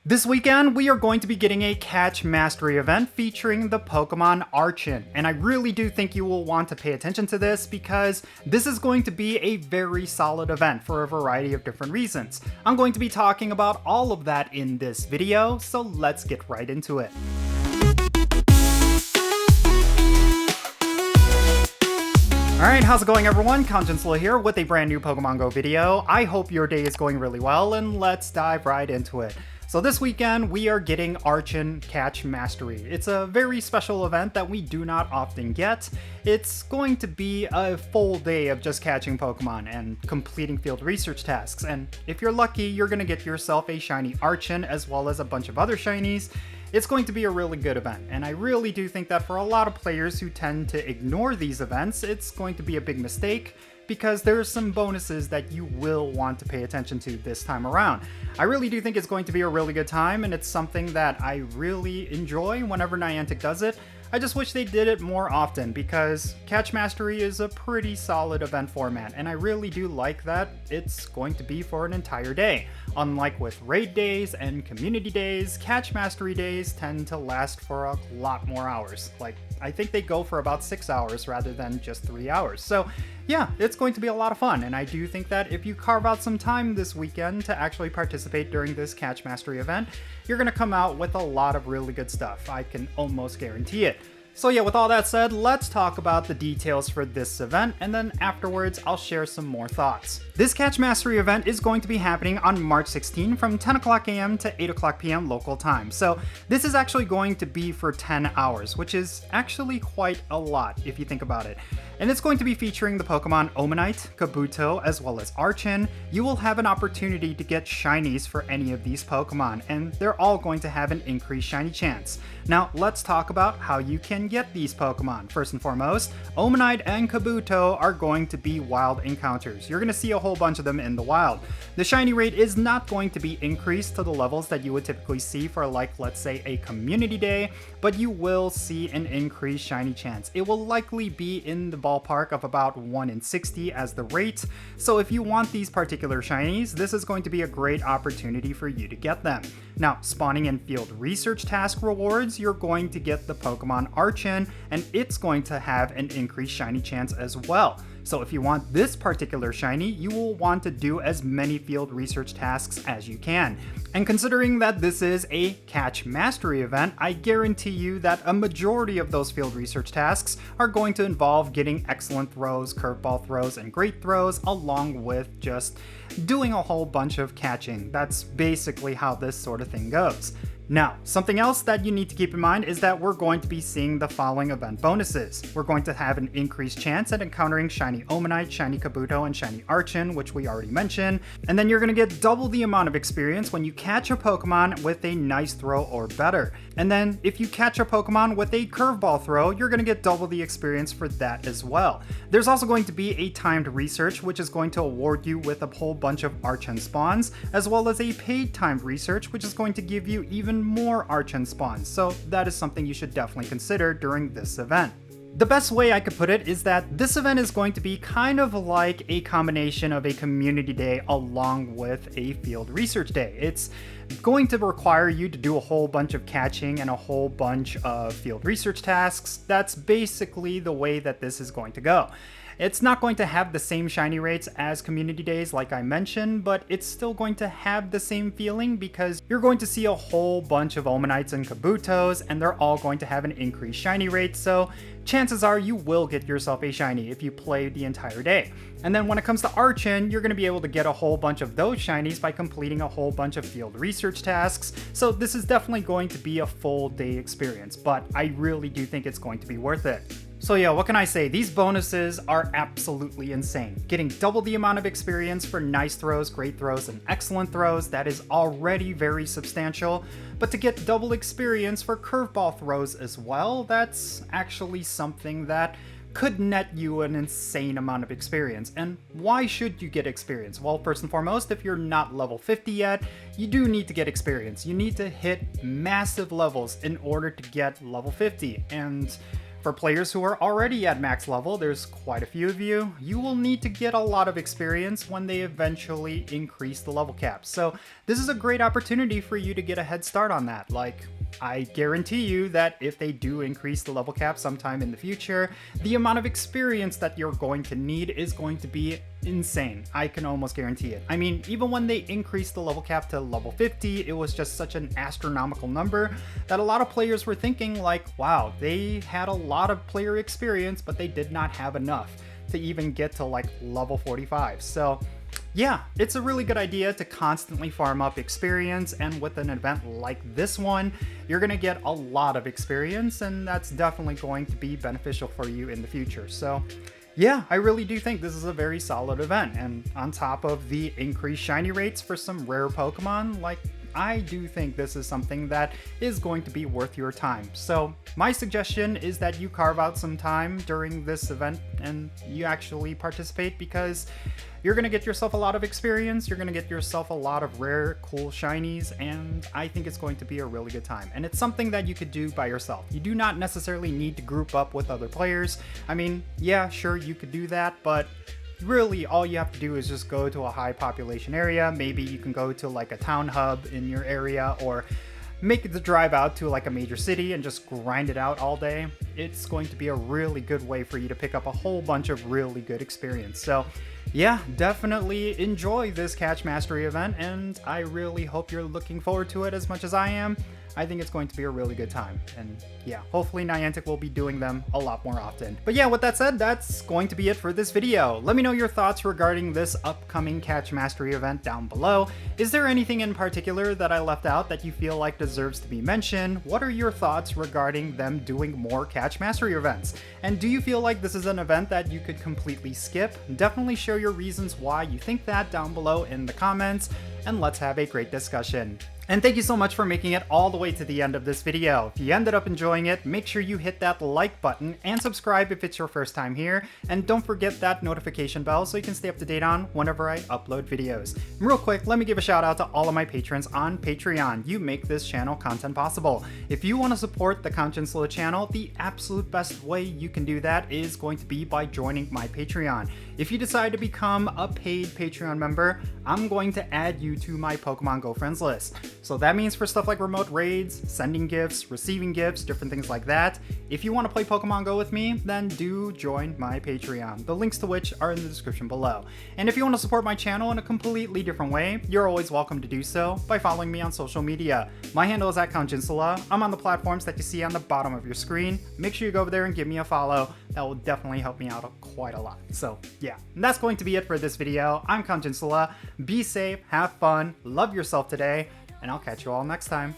This weekend, we are going to be getting a catch mastery event featuring the Pokémon Archen, and I really do think you will want to pay attention to this because this is going to be a very solid event for a variety of different reasons. I'm going to be talking about all of that in this video, so let's get right into it. Alright, how's it going everyone? Jinsula here with a brand new Pokémon GO video. I hope your day is going really well, and let's dive right into it. So this weekend, we are getting Archen Catch Mastery. It's a very special event that we do not often get. It's going to be a full day of just catching Pokemon and completing field research tasks. And if you're lucky, you're going to get yourself a shiny Archen as well as a bunch of other shinies. It's going to be a really good event, and I really do think that for a lot of players who tend to ignore these events, it's going to be a big mistake, because there are some bonuses that you will want to pay attention to this time around. I really do think it's going to be a really good time, and it's something that I really enjoy whenever Niantic does it. I just wish they did it more often because Catch Mastery is a pretty solid event format, and I really do like that it's going to be for an entire day. Unlike with raid days and community days, Catch Mastery days tend to last for a lot more hours. Like, I think they go for about 6 hours rather than just 3 hours. So yeah, it's going to be a lot of fun, and I do think that if you carve out some time this weekend to actually participate during this Catch Mastery event, you're going to come out with a lot of really good stuff. I can almost guarantee it. So yeah, with all that said, let's talk about the details for this event, and then afterwards I'll share some more thoughts. This Catch Mastery event is going to be happening on March 16 from 10 o'clock a.m. to 8 o'clock p.m. local time. So this is actually going to be for 10 hours, which is actually quite a lot if you think about it. And it's going to be featuring the Pokemon Omanyte, Kabuto, as well as Archen. You will have an opportunity to get Shinies for any of these Pokemon, and they're all going to have an increased Shiny chance. Now, let's talk about how you can get these Pokemon. First and foremost, Omanyte and Kabuto are going to be wild encounters. You're going to see a whole bunch of them in the wild. The Shiny rate is not going to be increased to the levels that you would typically see for, like, let's say a community day, but you will see an increased Shiny chance. It will likely be in the ballpark of about 1 in 60 as the rate, so if you want these particular Shinies, this is going to be a great opportunity for you to get them. Now, spawning in field research task rewards, you're going to get the Pokemon Archen, and it's going to have an increased Shiny chance as well. So if you want this particular shiny, you will want to do as many field research tasks as you can. And considering that this is a Catch Mastery event, I guarantee you that a majority of those field research tasks are going to involve getting excellent throws, curveball throws, and great throws, along with just doing a whole bunch of catching. That's basically how this sort of thing goes. Now, something else that you need to keep in mind is that we're going to be seeing the following event bonuses. We're going to have an increased chance at encountering shiny Omanyte, shiny Kabuto, and shiny Archen, which we already mentioned. And then you're going to get double the amount of experience when you catch a Pokemon with a nice throw or better. And then if you catch a Pokemon with a curveball throw, you're going to get double the experience for that as well. There's also going to be a timed research, which is going to award you with a whole bunch of Archen spawns, as well as a paid timed research, which is going to give you even more Archen spawns, so that is something you should definitely consider during this event. The best way I could put it is that this event is going to be kind of like a combination of a community day along with a field research day. It's going to require you to do a whole bunch of catching and a whole bunch of field research tasks. That's basically the way that this is going to go. It's not going to have the same shiny rates as community days like I mentioned, but it's still going to have the same feeling because you're going to see a whole bunch of Omanytes and Kabutos, and they're all going to have an increased shiny rate, so chances are you will get yourself a shiny if you play the entire day. And then when it comes to Archen, you're going to be able to get a whole bunch of those shinies by completing a whole bunch of field research tasks, so this is definitely going to be a full day experience, but I really do think it's going to be worth it. So yeah, what can I say? These bonuses are absolutely insane. Getting double the amount of experience for nice throws, great throws, and excellent throws, that is already very substantial. But to get double experience for curveball throws as well, that's actually something that could net you an insane amount of experience. And why should you get experience? Well, first and foremost, if you're not level 50 yet, you do need to get experience. You need to hit massive levels in order to get level 50. And For players who are already at max level, there's quite a few of you, you will need to get a lot of experience when they eventually increase the level cap. So this is a great opportunity for you to get a head start on that. Like, I guarantee you that if they do increase the level cap sometime in the future, the amount of experience that you're going to need is going to be insane. I can almost guarantee it. I mean, even when they increased the level cap to level 50, it was just such an astronomical number that a lot of players were thinking like, wow, they had a lot of player experience, but they did not have enough to even get to like level 45. So yeah, it's a really good idea to constantly farm up experience, and with an event like this one, you're going to get a lot of experience, and that's definitely going to be beneficial for you in the future. So yeah, I really do think this is a very solid event, and on top of the increased shiny rates for some rare Pokemon, like, I do think this is something that is going to be worth your time. So my suggestion is that you carve out some time during this event and you actually participate, because you're going to get yourself a lot of experience, you're going to get yourself a lot of rare, cool shinies, and I think it's going to be a really good time. And it's something that you could do by yourself. You do not necessarily need to group up with other players. I mean, yeah, sure, you could do that, but really all you have to do is just go to a high population area. Maybe you can go to like a town hub in your area, or make the drive out to like a major city and just grind it out all day. It's going to be a really good way for you to pick up a whole bunch of really good experience. So yeah, definitely enjoy this Catch Mastery event, and I really hope you're looking forward to it as much as I am. I think it's going to be a really good time, and yeah, hopefully Niantic will be doing them a lot more often. But yeah, with that said, that's going to be it for this video. Let me know your thoughts regarding this upcoming Catch Mastery event down below. Is there anything in particular that I left out that you feel like deserves to be mentioned? What are your thoughts regarding them doing more Catch Mastery events? And do you feel like this is an event that you could completely skip? Definitely share your reasons why you think that down below in the comments, and let's have a great discussion. And thank you so much for making it all the way to the end of this video. If you ended up enjoying it, make sure you hit that like button and subscribe if it's your first time here. And don't forget that notification bell so you can stay up to date on whenever I upload videos. And real quick, let me give a shout out to all of my patrons on Patreon. You make this channel content possible. If you want to support the Count Jinsula channel, the absolute best way you can do that is going to be by joining my Patreon. If you decide to become a paid Patreon member, I'm going to add you to my Pokemon GO friends list. So that means for stuff like remote raids, sending gifts, receiving gifts, different things like that. If you want to play Pokemon GO with me, then do join my Patreon, the links to which are in the description below. And if you want to support my channel in a completely different way, you're always welcome to do so by following me on social media. My handle is @CountJinsula. I'm on the platforms that you see on the bottom of your screen. Make sure you go over there and give me a follow. That will definitely help me out quite a lot. So yeah, and that's going to be it for this video. I'm Count Jinsula. Be safe, have fun, love yourself today, and I'll catch you all next time.